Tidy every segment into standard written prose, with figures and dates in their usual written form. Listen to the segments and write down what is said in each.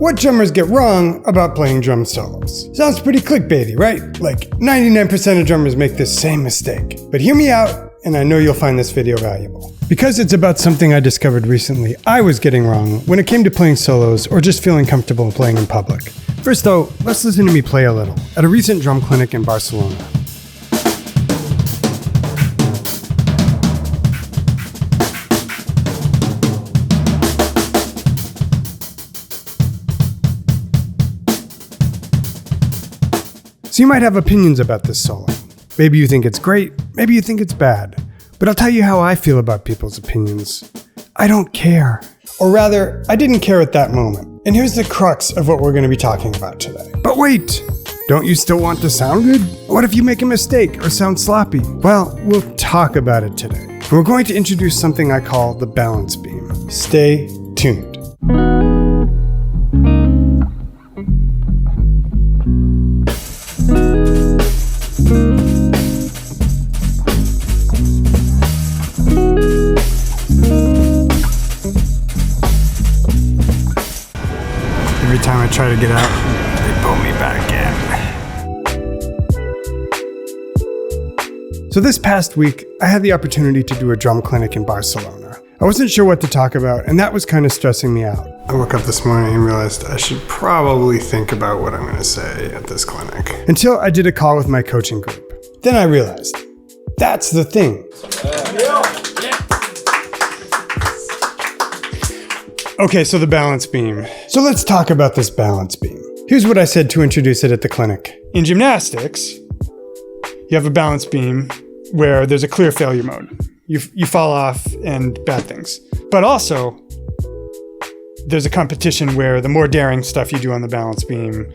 what drummers get wrong about playing drum solos. Sounds pretty clickbaity, right? Like 99% of drummers make this same mistake. But hear me out, and I know you'll find this video valuable. Because it's about something I discovered recently I was getting wrong when it came to playing solos or just feeling comfortable playing in public. First though, let's listen to me play a little at a recent drum clinic in Barcelona. So you might have opinions about this solo. Maybe you think it's great, maybe you think it's bad. But I'll tell you how I feel about people's opinions. I don't care. Or rather, I didn't care at that moment. And here's the crux of what we're going to be talking about today. But wait! Don't you still want to sound good? What if you make a mistake or sound sloppy? Well, we'll talk about it today. And we're going to introduce something I call the balance beam. Stay tuned. Every time I try to get out, they pull me back in. So this past week, I had the opportunity to do a drum clinic in Barcelona. I wasn't sure what to talk about, and that was kind of stressing me out. I woke up this morning and realized I should probably think about what I'm going to say at this clinic. Until I did a call with my coaching group. Then I realized, that's the thing. Okay, so the balance beam. So let's talk about this balance beam. Here's what I said to introduce it at the clinic. In gymnastics, you have a balance beam where there's a clear failure mode. You fall off and bad things. But also, there's a competition where the more daring stuff you do on the balance beam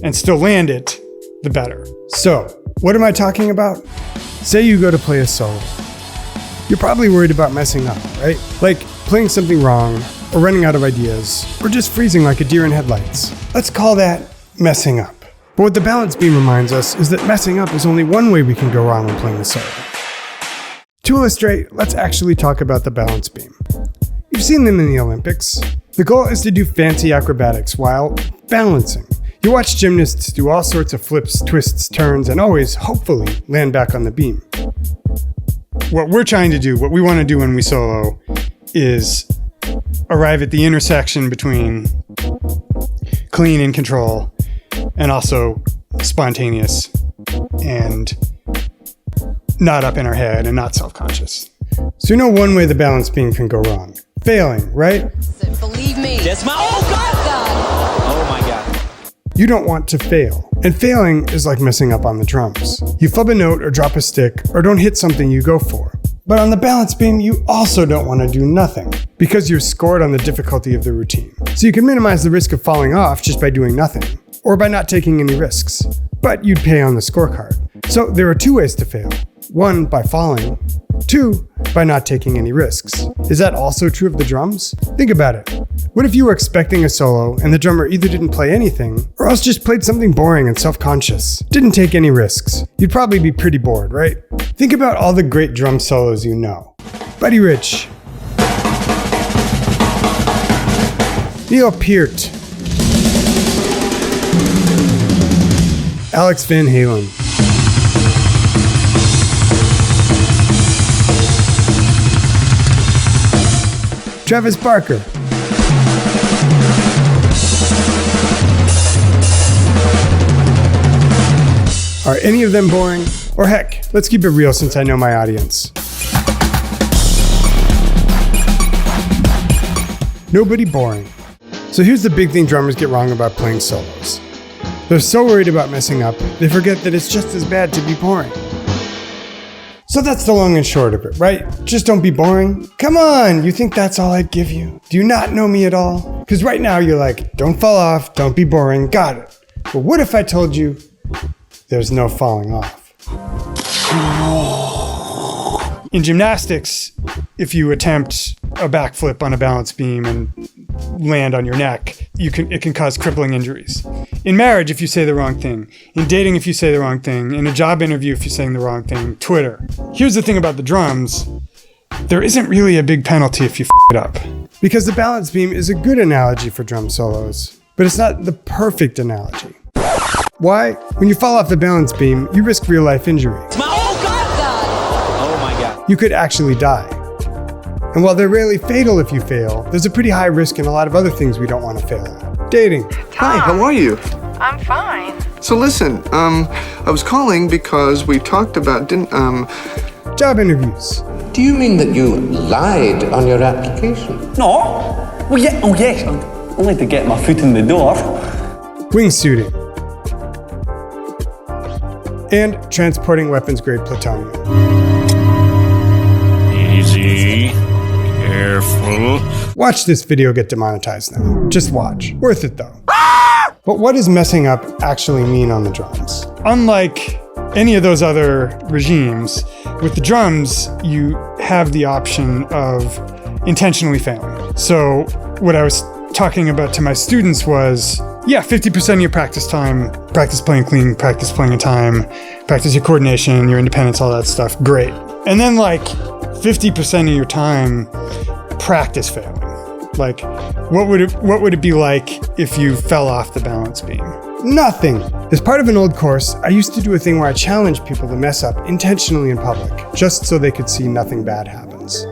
and still land it, the better. So, what am I talking about? Say you go to play a solo. You're probably worried about messing up, right? Like playing something wrong, or running out of ideas, or just freezing like a deer in headlights. Let's call that messing up. But what the balance beam reminds us is that messing up is only one way we can go wrong when playing a solo. To illustrate, let's actually talk about the balance beam. You've seen them in the Olympics. The goal is to do fancy acrobatics while balancing. You watch gymnasts do all sorts of flips, twists, turns, and always, hopefully, land back on the beam. What we're trying to do, what we want to do when we solo, is arrive at the intersection between clean and control and also spontaneous and not up in our head and not self-conscious. So you know one way the balance beam can go wrong. Failing, right? Believe me. That's my Oh my God. You don't want to fail. And failing is like messing up on the drums. You flub a note or drop a stick or don't hit something you go for. But on the balance beam, you also don't want to do nothing because you're scored on the difficulty of the routine. So you can minimize the risk of falling off just by doing nothing or by not taking any risks. But you'd pay on the scorecard. So there are two ways to fail. One, by falling. Two, by not taking any risks. Is that also true of the drums? Think about it. What if you were expecting a solo and the drummer either didn't play anything or else just played something boring and self-conscious? Didn't take any risks. You'd probably be pretty bored, right? Think about all the great drum solos you know. Buddy Rich. Neil Peart. Alex Van Halen. Travis Barker. Are any of them boring? Or heck, let's keep it real since I know my audience. Nobody boring. So here's the big thing drummers get wrong about playing solos. They're so worried about messing up, they forget that it's just as bad to be boring. So that's the long and short of it, right? Just don't be boring. Come on, you think that's all I'd give you? Do you not know me at all? Because right now you're like, don't fall off, don't be boring, got it. But what if I told you there's no falling off? In gymnastics, if you attempt a backflip on a balance beam and land on your neck, it can cause crippling injuries. In marriage, if you say the wrong thing. In dating, if you say the wrong thing. In a job interview, if you're saying the wrong thing. Twitter. Here's the thing about the drums. There isn't really a big penalty if you f it up. Because the balance beam is a good analogy for drum solos. but it's not the perfect analogy. Why? When you fall off the balance beam, you risk real-life injury. Oh my God. You could actually die. And while they're rarely fatal if you fail, there's a pretty high risk in a lot of other things we don't want to fail at. Dating. Hi, how are you? I'm fine. So listen, I was calling because we talked about, Job interviews. Do you mean that you lied on your application? No. Well, yeah. Oh, yes. I'd like to get my foot in the door. Wingsuiting. And transporting weapons-grade plutonium. Easy. Careful. Watch this video get demonetized now. Just watch. Worth it though. But what does messing up actually mean on the drums? Unlike any of those other regimes, with the drums, you have the option of intentionally failing. So what I was talking about to my students was, 50% of your practice time, practice playing clean, practice playing in time, practice your coordination, your independence, all that stuff, great. And then 50% of your time, practice failing. What would it be like if you fell off the balance beam? Nothing. As part of an old course, I used to do a thing where I challenged people to mess up intentionally in public, just so they could see nothing bad happens.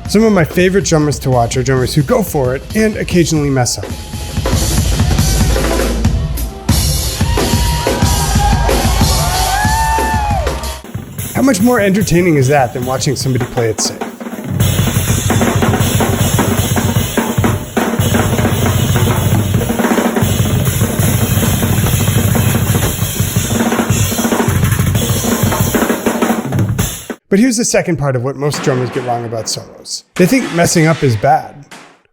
Some of my favorite drummers to watch are drummers who go for it and occasionally mess up. How much more entertaining is that than watching somebody play it safe? But here's the second part of what most drummers get wrong about solos. They think messing up is bad,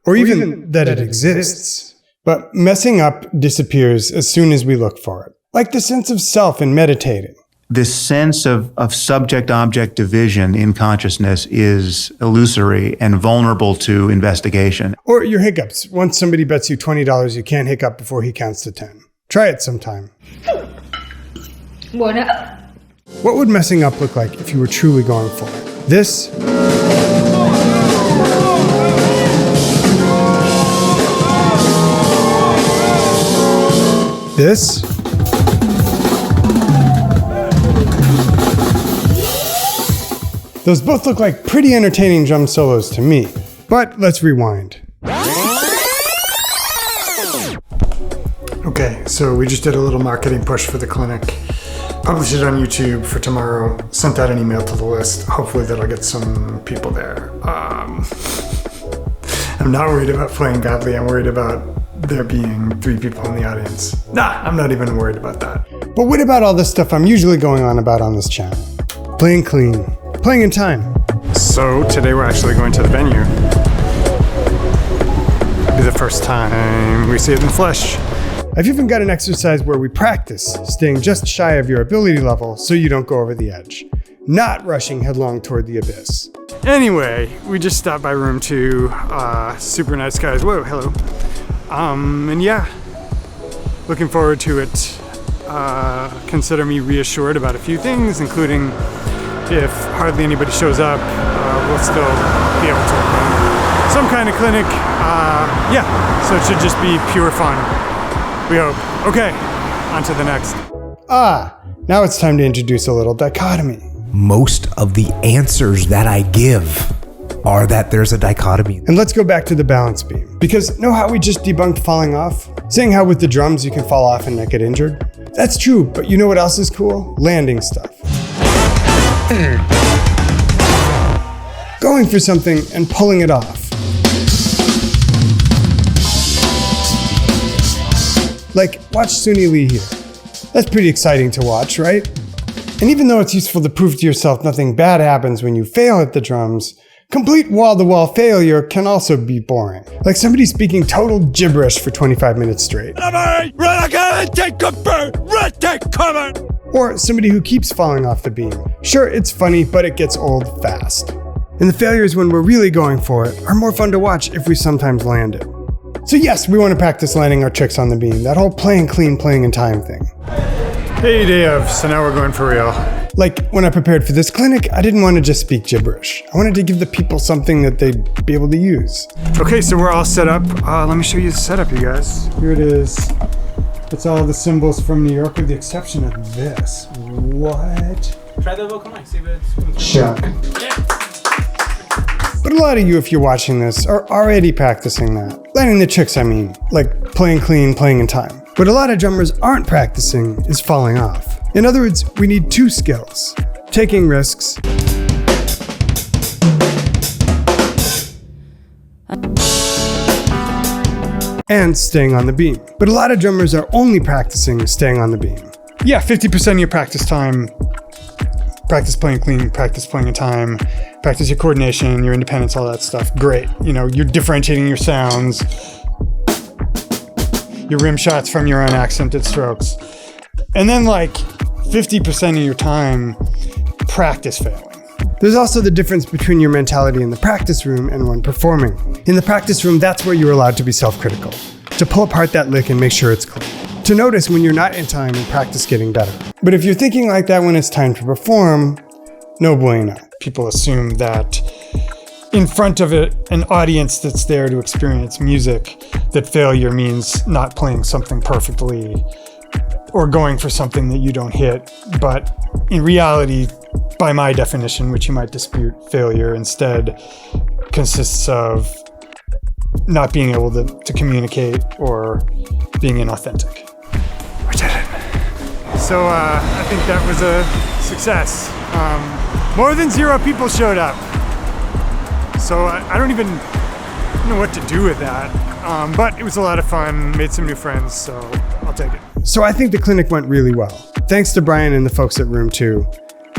or even that it exists. But messing up disappears as soon as we look for it, like the sense of self in meditating. This sense of subject-object division in consciousness is illusory and vulnerable to investigation. Or your hiccups. Once somebody bets you $20 you can't hiccup before he counts to 10. Try it sometime. What would messing up look like if you were truly going for it? This? This? Those both look like pretty entertaining drum solos to me. But let's rewind. Okay, so we just did a little marketing push for the clinic. Published it on YouTube for tomorrow. Sent out an email to the list. Hopefully that'll get some people there. I'm not worried about playing badly. I'm worried about there being 3 people in the audience. Nah, I'm not even worried about that. But what about all this stuff I'm usually going on about on this channel? Playing clean, playing in time. So today we're actually going to the venue. It'll be the first time we see it in flesh. I've even got an exercise where we practice staying just shy of your ability level so you don't go over the edge, not rushing headlong toward the abyss. Anyway, we just stopped by room 2. Super nice guys. Whoa, hello. And yeah, looking forward to it. Consider me reassured about a few things, including if hardly anybody shows up, we'll still be able to run some kind of clinic. So it should just be pure fun. We hope. Okay, on to the next. Now it's time to introduce a little dichotomy. Most of the answers that I give are that there's a dichotomy. And let's go back to the balance beam. Because know how we just debunked falling off? Saying how with the drums you can fall off and not get injured? That's true, but you know what else is cool? Landing stuff. Going for something and pulling it off. Like, watch Suni Lee here. That's pretty exciting to watch, right? And even though it's useful to prove to yourself nothing bad happens when you fail at the drums, complete wall-to-wall failure can also be boring. Like somebody speaking total gibberish for 25 minutes straight. Or somebody who keeps falling off the beam. Sure, it's funny, but it gets old fast. And the failures when we're really going for it are more fun to watch if we sometimes land it. So yes, we want to practice landing our tricks on the beam, that whole playing clean, playing in time thing. Hey Dave, so now we're going for real. Like, when I prepared for this clinic, I didn't want to just speak gibberish. I wanted to give the people something that they'd be able to use. Okay, so we're all set up. Let me show you the setup, you guys. Here it is. It's all the symbols from New York with the exception of this. What? Try the vocal mic, see if it's... Chuck. But a lot of you, if you're watching this, are already practicing that. Landing the tricks, I mean. Like playing clean, playing in time. What a lot of drummers aren't practicing is falling off. In other words, we need two skills. Taking risks and staying on the beam. But a lot of drummers are only practicing staying on the beam. Yeah, 50% of your practice time, practice playing clean, practice playing in time, practice your coordination, your independence, all that stuff. Great. You know, you're differentiating your sounds, your rim shots from your unaccented strokes. And then like 50% of your time, practice failing. There's also the difference between your mentality in the practice room and when performing. In the practice room, that's where you're allowed to be self-critical, to pull apart that lick and make sure it's clean, to notice when you're not in time and practice getting better. But if you're thinking like that when it's time to perform, no bueno. People assume that in front of an audience that's there to experience music, that failure means not playing something perfectly or going for something that you don't hit. But in reality, by my definition, which you might dispute, failure instead consists of not being able to communicate or being inauthentic. We did it. So I think that was a success. More than 0 people showed up. So I don't even know what to do with that. But it was a lot of fun, made some new friends, so I'll take it. So I think the clinic went really well. Thanks to Brian and the folks at Room 2.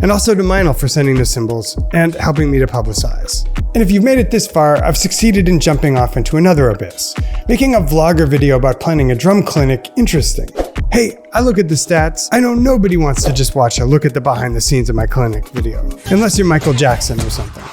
And also to Meinl for sending the symbols and helping me to publicize. And if you've made it this far, I've succeeded in jumping off into another abyss, making a vlogger video about planning a drum clinic interesting. Hey, I look at the stats. I know nobody wants to just watch a look at the behind the scenes of my clinic video, unless you're Michael Jackson or something.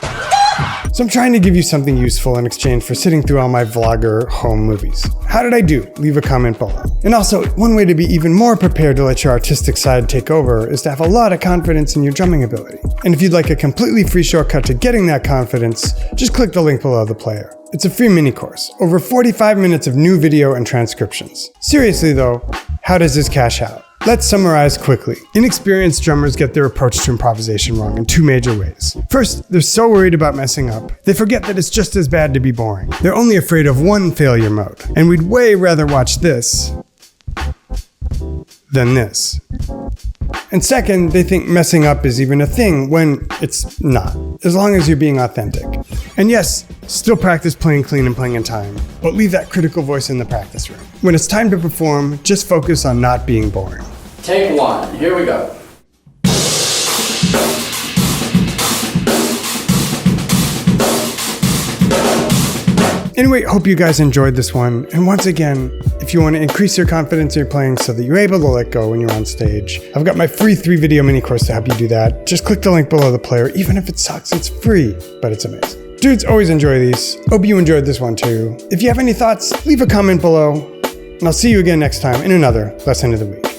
So I'm trying to give you something useful in exchange for sitting through all my vlogger home movies. How did I do? Leave a comment below. And also, one way to be even more prepared to let your artistic side take over is to have a lot of confidence in your drumming ability. And if you'd like a completely free shortcut to getting that confidence, just click the link below the player. It's a free mini course, over 45 minutes of new video and transcriptions. Seriously though, how does this cash out? Let's summarize quickly. Inexperienced drummers get their approach to improvisation wrong in 2 major ways. First, they're so worried about messing up, they forget that it's just as bad to be boring. They're only afraid of one failure mode, and we'd way rather watch this than this. And second, they think messing up is even a thing when it's not, as long as you're being authentic. And yes, still practice playing clean and playing in time, but leave that critical voice in the practice room. When it's time to perform, just focus on not being boring. Take 1, here we go. Anyway, hope you guys enjoyed this one. And once again, if you want to increase your confidence in your playing so that you're able to let go when you're on stage, I've got my free 3-video mini course to help you do that. Just click the link below the player. Even if it sucks, it's free, but it's amazing. Dudes, always enjoy these. Hope you enjoyed this one too. If you have any thoughts, leave a comment below. And I'll see you again next time in another Lesson of the Week.